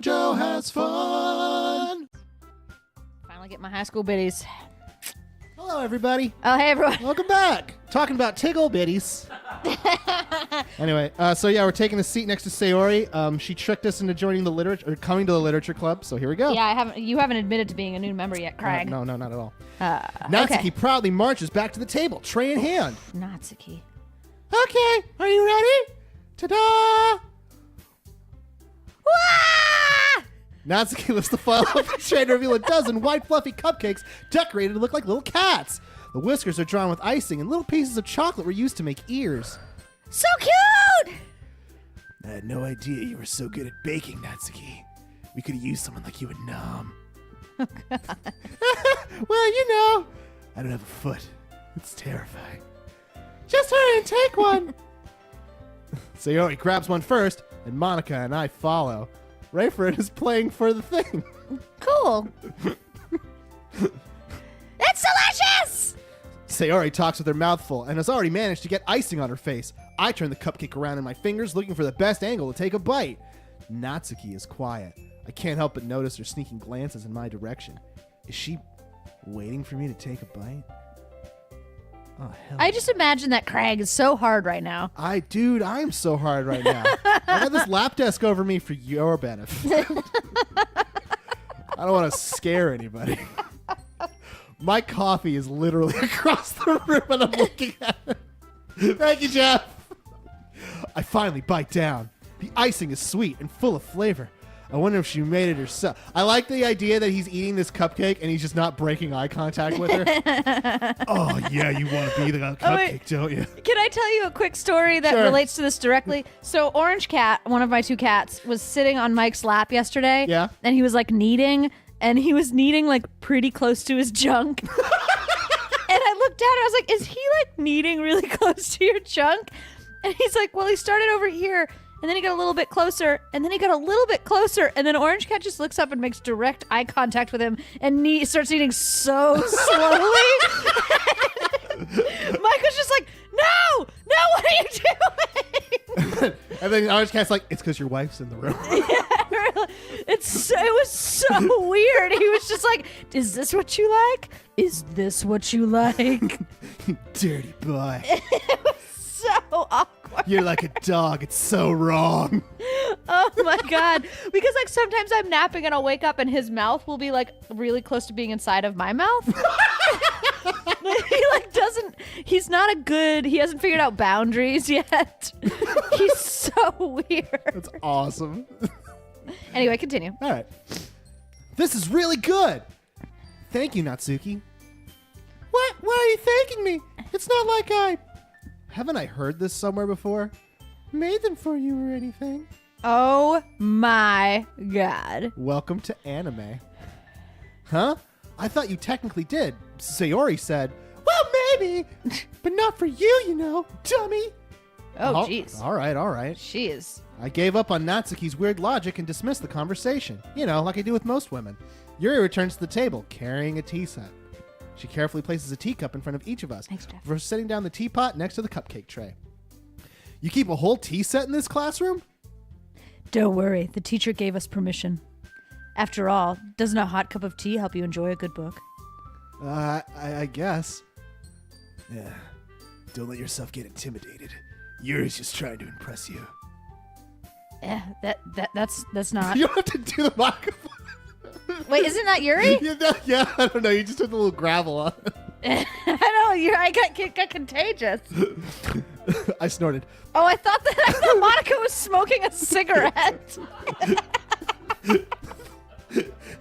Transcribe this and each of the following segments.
JoJo has fun. Finally get my high school biddies. Hello, everybody. Oh, hey, everyone. Welcome back. Talking about Tiggle Biddies. Anyway, so yeah, we're taking a seat next to Sayori. She tricked us into joining the literature, or coming to the literature club. So here we go. Yeah, you haven't admitted to being a new member yet, Craig. No, not at all. Natsuki okay. Proudly marches back to the table, tray in hand. Natsuki. Okay, are you ready? Ta-da! Wah! Natsuki lifts the file up the tray to reveal a dozen white fluffy cupcakes decorated to look like little cats. The whiskers are drawn with icing, and little pieces of chocolate were used to make ears. So cute! I had no idea you were so good at baking, Natsuki. We could have used someone like you at Nom. Oh, God. Well, you know, I don't have a foot. It's terrifying. Just hurry and take one. Sayori grabs one first, and Monica and I follow. Rayford is playing for the thing. Cool. It's delicious! Sayori talks with her mouth full and has already managed to get icing on her face. I turn the cupcake around in my fingers, looking for the best angle to take a bite. Natsuki is quiet. I can't help but notice her sneaking glances in my direction. Is she waiting for me to take a bite? Oh, hell. I just imagine that Craig is so hard right now. Dude, I'm so hard right now. I got this lap desk over me for your benefit. I don't want to scare anybody. My coffee is literally across the room and I'm looking at it. Thank you, Jeff. I finally bite down. The icing is sweet and full of flavor. I wonder if she made it herself. I like the idea that he's eating this cupcake and he's just not breaking eye contact with her. Oh, yeah, you want to be the cupcake, don't you? Can I tell you a quick story that relates to this directly? So Orange Cat, one of my two cats, was sitting on Mike's lap yesterday. Yeah. And he was like kneading, and he was kneading like pretty close to his junk. And I looked down and I was like, is he like kneading really close to your junk? And he's like, well, he started over here. And then he got a little bit closer, and then he got a little bit closer, and then Orange Cat just looks up and makes direct eye contact with him, and starts eating so slowly. Michael's just like, no, what are you doing? And then Orange Cat's like, it's because your wife's in the room. Yeah, it was so weird. He was just like, is this what you like? Is this what you like? Dirty boy. It was so awkward. You're like a dog. It's so wrong. Oh my God. Because like sometimes I'm napping and I'll wake up and his mouth will be like really close to being inside of my mouth. He hasn't figured out boundaries yet. He's so weird. That's awesome. Anyway, continue. All right. This is really good. Thank you, Natsuki. What? Why are you thanking me? It's not like Haven't I heard this somewhere before? Made them for you or anything? Oh my God. Welcome to anime. Huh? I thought you technically did. Sayori said, well, maybe, but not for you, you know, dummy. Oh, jeez. All right. She is. I gave up on Natsuki's weird logic and dismissed the conversation. You know, like I do with most women. Yuri returns to the table, carrying a tea set. She carefully places a teacup in front of each of us before setting down the teapot next to the cupcake tray. You keep a whole tea set in this classroom? Don't worry. The teacher gave us permission. After all, doesn't a hot cup of tea help you enjoy a good book? I guess. Yeah. Don't let yourself get intimidated. Yuri's just trying to impress you. Yeah, that's not. You don't have to do the microphone. Wait, isn't that Yuri? Yeah, I don't know. You just took a little gravel on it. I know. I got contagious. I snorted. Oh, I thought Monica was smoking a cigarette. How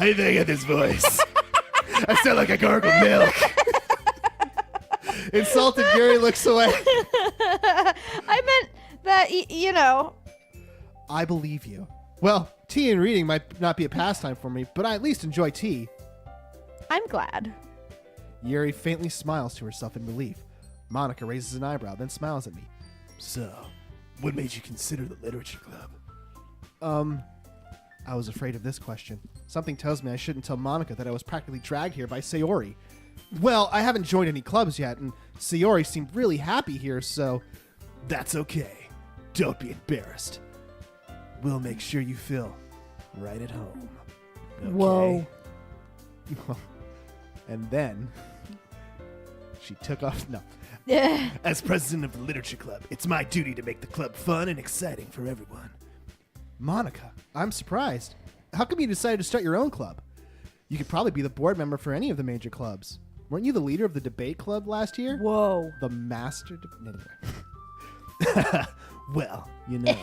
do you think I got this voice? I sound like I gargle milk. Insulted Yuri looks away. I meant that, you know. I believe you. Well, tea and reading might not be a pastime for me, but I at least enjoy tea. I'm glad. Yuri faintly smiles to herself in relief. Monica raises an eyebrow, then smiles at me. So, what made you consider the literature club? I was afraid of this question. Something tells me I shouldn't tell Monica that I was practically dragged here by Sayori. Well, I haven't joined any clubs yet, and Sayori seemed really happy here, so that's okay. Don't be embarrassed. We'll make sure you feel right at home. Okay? Whoa. And then she took off. No. Yeah. As president of the literature club, it's my duty to make the club fun and exciting for everyone. Monica, I'm surprised. How come you decided to start your own club? You could probably be the board member for any of the major clubs. Weren't you the leader of the debate club last year? Whoa. The master... Anyway. Well, you know.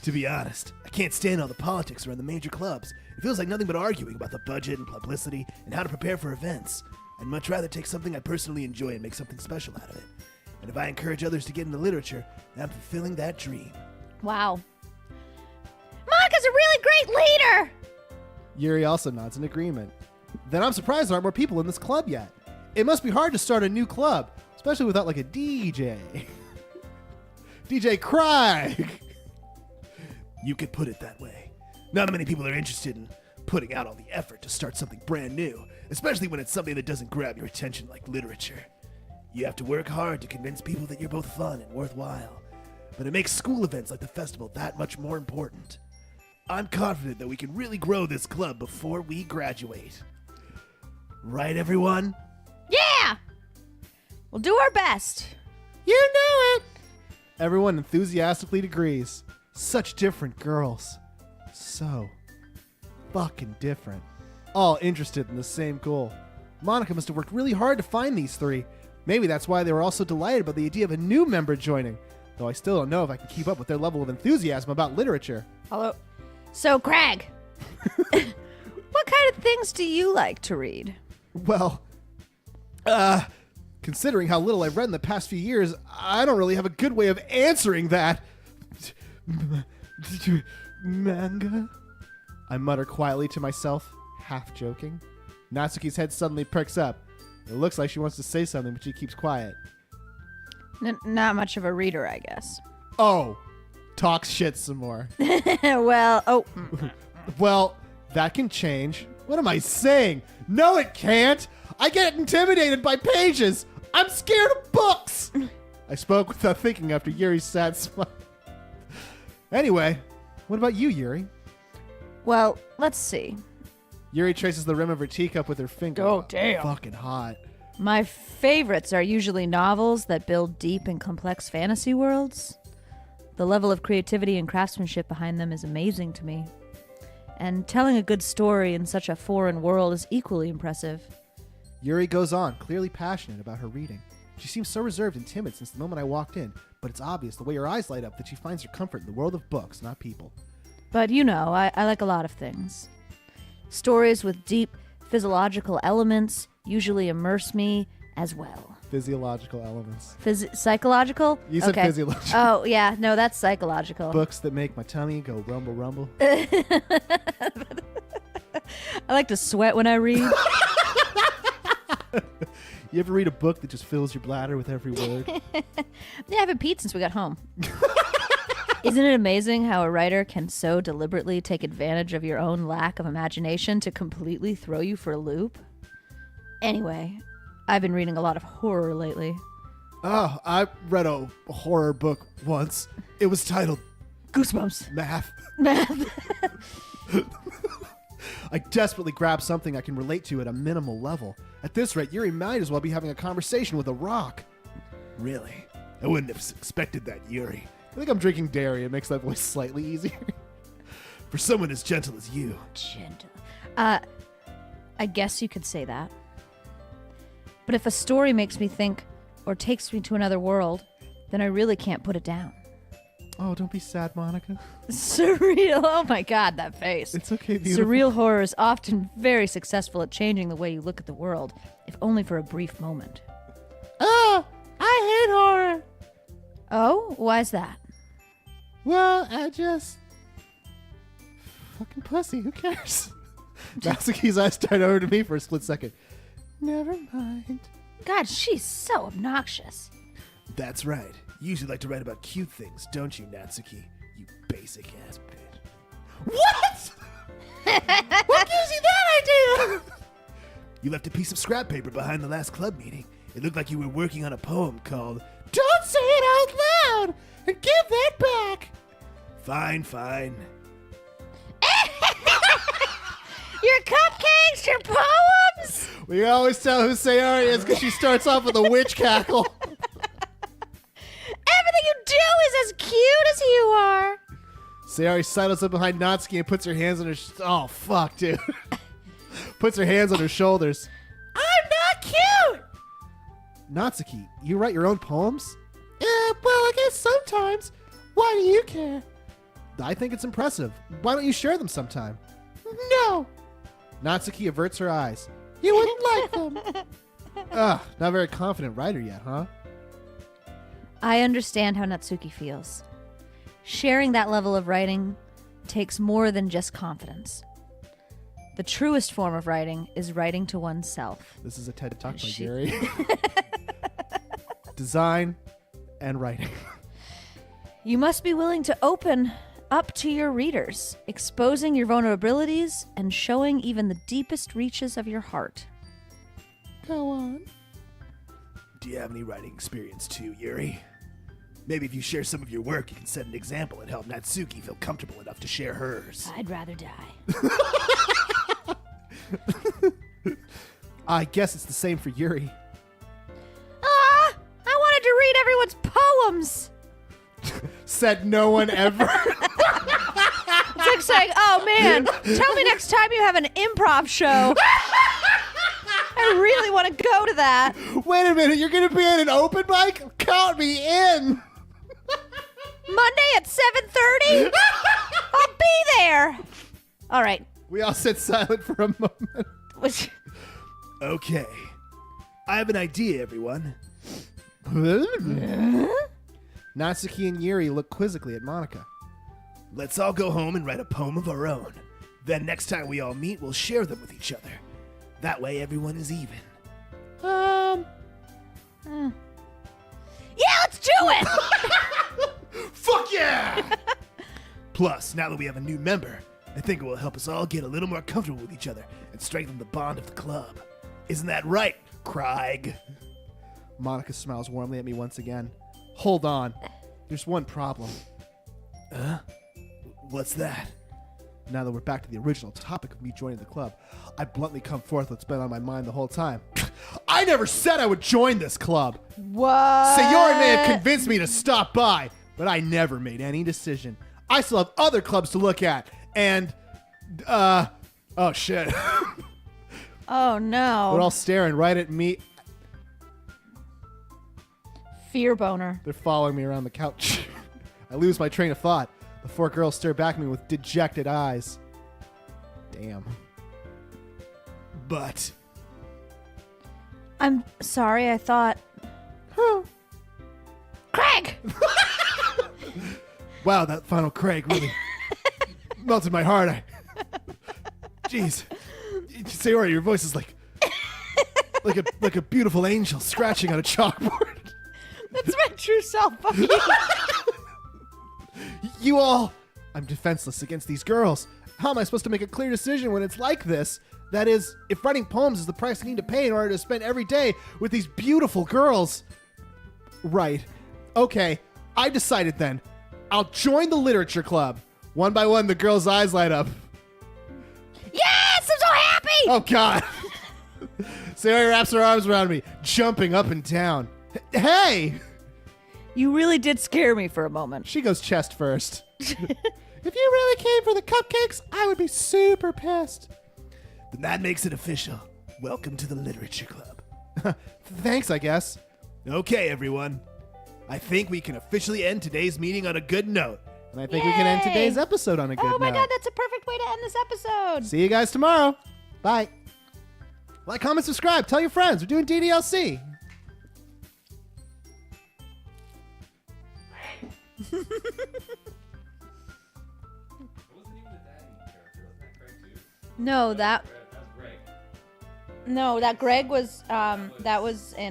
To be honest, I can't stand all the politics around the major clubs. It feels like nothing but arguing about the budget and publicity and how to prepare for events. I'd much rather take something I personally enjoy and make something special out of it. And if I encourage others to get into literature, then I'm fulfilling that dream. Wow. Monica's a really great leader! Yuri also nods in agreement. Then I'm surprised there aren't more people in this club yet. It must be hard to start a new club, especially without like a DJ. DJ Craig! You could put it that way. Not many people are interested in putting out all the effort to start something brand new, especially when it's something that doesn't grab your attention like literature. You have to work hard to convince people that you're both fun and worthwhile. But it makes school events like the festival that much more important. I'm confident that we can really grow this club before we graduate. Right, everyone? Yeah! We'll do our best. You know it! Everyone enthusiastically agrees. Such different girls. So fucking different. All interested in the same goal. Monica must have worked really hard to find these three. Maybe that's why they were all so delighted about the idea of a new member joining. Though I still don't know if I can keep up with their level of enthusiasm about literature. Hello. So, Craig, what kind of things do you like to read? Well, considering how little I've read in the past few years, I don't really have a good way of answering that. Manga? I mutter quietly to myself, half joking. Natsuki's head suddenly perks up. It looks like she wants to say something, but she keeps quiet. Not much of a reader, I guess. Oh, talks shit some more. Well, Well, that can change. What am I saying? No, it can't. I get intimidated by pages. I'm scared of books. I spoke without thinking after Yuri's sad smile. Anyway, what about you, Yuri? Well, let's see. Yuri traces the rim of her teacup with her finger. Oh, damn. Fucking hot. My favorites are usually novels that build deep and complex fantasy worlds. The level of creativity and craftsmanship behind them is amazing to me. And telling a good story in such a foreign world is equally impressive. Yuri goes on, clearly passionate about her reading. She seems so reserved and timid since the moment I walked in, but it's obvious the way her eyes light up that she finds her comfort in the world of books, not people. But you know, I like a lot of things. Stories with deep physiological elements usually immerse me as well. Physiological elements. Psychological? You said physiological. Oh, yeah. No, that's psychological. Books that make my tummy go rumble, rumble. I like to sweat when I read. You ever read a book that just fills your bladder with every word? Yeah, I haven't peed since we got home. Isn't it amazing how a writer can so deliberately take advantage of your own lack of imagination to completely throw you for a loop? Anyway, I've been reading a lot of horror lately. Oh, I read a horror book once. It was titled Goosebumps. Math. Math. I desperately grabbed something I can relate to at a minimal level. At this rate, Yuri might as well be having a conversation with a rock. Really? I wouldn't have expected that, Yuri. I think I'm drinking dairy. It makes that voice slightly easier. For someone as gentle as you. Gentle. I guess you could say that. But if a story makes me think or takes me to another world, then I really can't put it down. Oh, don't be sad, Monica. Surreal. Oh my God, that face. It's okay, beautiful. Surreal horror is often very successful at changing the way you look at the world, if only for a brief moment. Ah, I hate horror. Oh, why's that? Well, I just... Fucking pussy, who cares? Natsuki's eyes turned over to me for a split second. Never mind. God, she's so obnoxious. That's right. You usually like to write about cute things, don't you, Natsuki? You basic ass bitch. What? What gives you that idea? You left a piece of scrap paper behind the last club meeting. It looked like you were working on a poem called Don't Say It Out Loud and Give That Back. Fine, fine. We always tell who Sayori is because she starts off with a witch cackle. Everything you do is as cute as you are. Sayori sidles up behind Natsuki and puts her hands on her... oh, fuck, dude. Puts her hands on her shoulders. I'm not cute. Natsuki, you write your own poems? Yeah, well, I guess sometimes. Why do you care? I think it's impressive. Why don't you share them sometime? No. Natsuki averts her eyes. You wouldn't like them. Ugh, not very confident writer yet, huh? I understand how Natsuki feels. Sharing that level of writing takes more than just confidence. The truest form of writing is writing to oneself. This is a TED Talk by Gary. Design and writing. You must be willing to open up to your readers, exposing your vulnerabilities and showing even the deepest reaches of your heart. Go on. Do you have any writing experience too, Yuri? Maybe if you share some of your work, you can set an example and help Natsuki feel comfortable enough to share hers. I'd rather die. I guess it's the same for Yuri. I wanted to read everyone's poems. Said no one ever. It's like saying, oh man, tell me next time you have an improv show. I really want to go to that. Wait a minute, you're going to be at an open mic? Count me in. Monday at 7:30? I'll be there. All right. We all sit silent for a moment. Okay. I have an idea, everyone. Natsuki and Yuri look quizzically at Monica. Let's all go home and write a poem of our own. Then next time we all meet, we'll share them with each other. That way everyone is even. Yeah, let's do it! Fuck yeah! Plus, now that we have a new member, I think it will help us all get a little more comfortable with each other and strengthen the bond of the club. Isn't that right, Craig? Monica smiles warmly at me once again. Hold on. There's one problem. What's that? Now that we're back to the original topic of me joining the club, I bluntly come forth what's been on my mind the whole time. I never said I would join this club. What? Sayori may have convinced me to stop by, but I never made any decision. I still have other clubs to look at, and, oh shit. Oh no. They're all staring right at me. Fear boner. They're following me around the couch. I lose my train of thought. The four girls stare back at me with dejected eyes. Damn. But. I'm sorry, I thought. Craig! Wow, that final Craig really melted my heart. Jeez. Sayori, your voice is like a beautiful angel scratching on a chalkboard. That's my true self. Fuck you. You all... I'm defenseless against these girls. How am I supposed to make a clear decision when it's like this? That is, if writing poems is the price I need to pay in order to spend every day with these beautiful girls. Right. Okay, I decided then. I'll join the literature club. One by one, the girls' eyes light up. Yes! I'm so happy! Oh, God. Sayori wraps her arms around me, jumping up and down. Hey! You really did scare me for a moment. She goes chest first. If you really came for the cupcakes, I would be super pissed. Then that makes it official. Welcome to the literature club. Thanks, I guess. Okay, everyone. I think we can officially end today's meeting on a good note. And I think we can end Yay! today's episode on a good note. Oh my god, that's a perfect way to end this episode. See you guys tomorrow. Bye. Like, comment, subscribe. Tell your friends. We're doing DDLC. What was the name of the daddy character? Wasn't that Craig too? No, that That was Greg. no, that Greg was that was in